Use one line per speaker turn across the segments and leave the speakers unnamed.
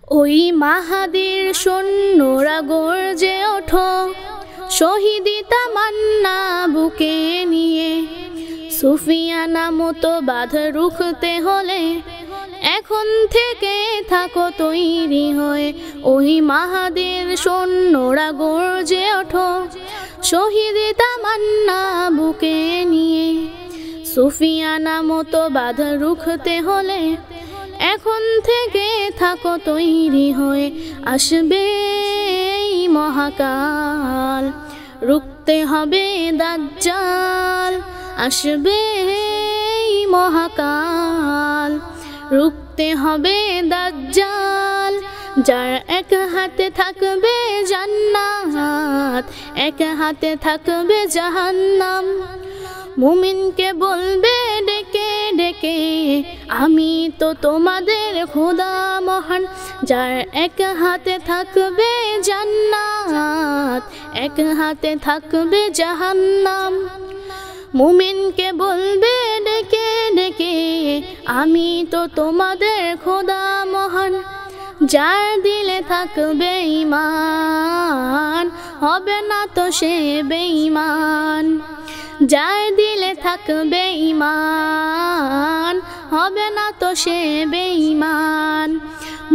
ওই মাহাদির সৈন্যরা গর্জে ওঠো, শহীদি তামান্না বুকে নিয়ে। সুফিয়ানা মতো বাধা রুখতে হলে এখন থেকে থাকো তৈরি হয়ে। ওই মাহাদির সৈন্যরা গর্জে ওঠো, শহীদি তামান্না বুকে নিয়ে। সুফিয়ানা মতো বাধা রুখতে হলে এখন থেকে থাকো তৈরি হয়ে। আসবে এই মহাকাল, রুখতে হবে দাজ্জাল। আসবে এই মহাকাল, রুখতে হবে দাজ্জাল। যার এক হাতে থাকবে জান্নাত, এক হাতে থাকবে জাহান্নাম। মুমিনকে বলবে ডেকে ডেকে, আমি তো তোমাদের খোদা মহান। যার এক হাতে থাকবে জান্নাত, এক হাতে থাকবে জাহান্নাম। মুমিনকে বলবে ডেকে ডেকে, আমি তো তোমাদের খোদা মহান। যার দিলে থাকবে ঈমান, হবে না তো সে বেঈমান। যার দিলে থাকবে ঈমান, হবে না তো সে বেঈমান।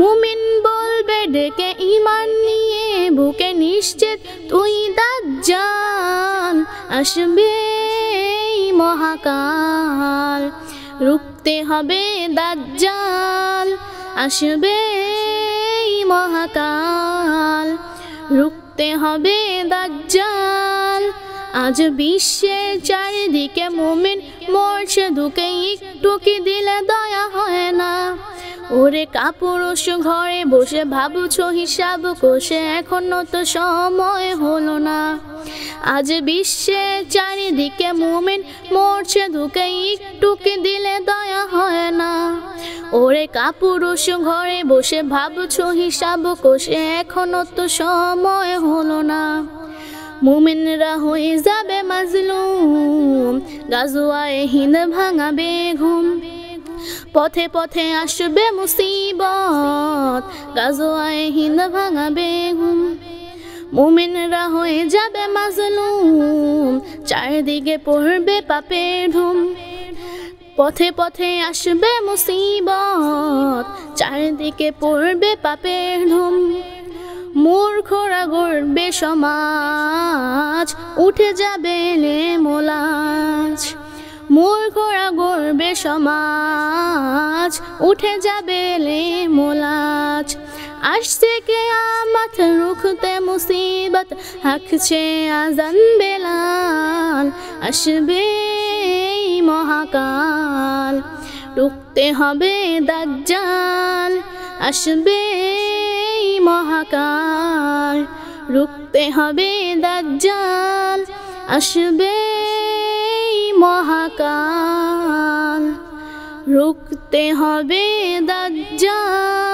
মুমিন বলবে ডেকে ঈমান নিয়ে, বুকে নিশ্চিত তুই দাজ্জাল। আসবে এই মহাকাল, রুখতে হবে দাজ্জাল। আসবে এই মহাকাল, রুখতে হবে দাজ্জাল। আজ বিশ্বের চারিদিকে মুমিন মরছে দুকে, একটু কি দিলে দয়া হয় না? ওরে কাপুরুষ ঘরে বসে ভাবছো হিসাব কষে, এখনো তো সময় হলো না। আজ বিশ্বের চারিদিকে মুমিন মরছে দুকে, একটু কি দিলে দয়া হয় না? ওরে কাপুরুষ ঘরে বসে ভাবছো হিসাব কষে, এখনো তো সময় হলো না। মুমিনরা হয়ে যাবে মাজলুম, গাজওয়ায়ে হিন্দ ভাঙাবে ঘুম। পথে পথে আসবে মুসিবত, গাজওয়ায়ে হিন্দ ভাঙাবে ঘুম। মুমিনরা হয়ে যাবে মাজলুম, চারদিকে পড়বে পাপের ধুম। পথে পথে আসবে মুসিবত, চারদিকে পড়বে পাপের ধুম। মূর্খরা গড়বে সমাজ, উঠে যাবে লেমোলাজ। মূর্খরা গড়বে সমাজ, উঠে যাবে লেমোলাজ। আসছে কিয়ামত, রুখতে মুসিবত, হাঁকছে আজান বেলাল। আসবে এই মহাকাল, রুখতে হবে দাজ্জাল। আসবে এই মহাকাল, রুখতে হবে দাজ্জাল। আসবে এই মহাকাল, রুখতে হবে দাজ্জাল।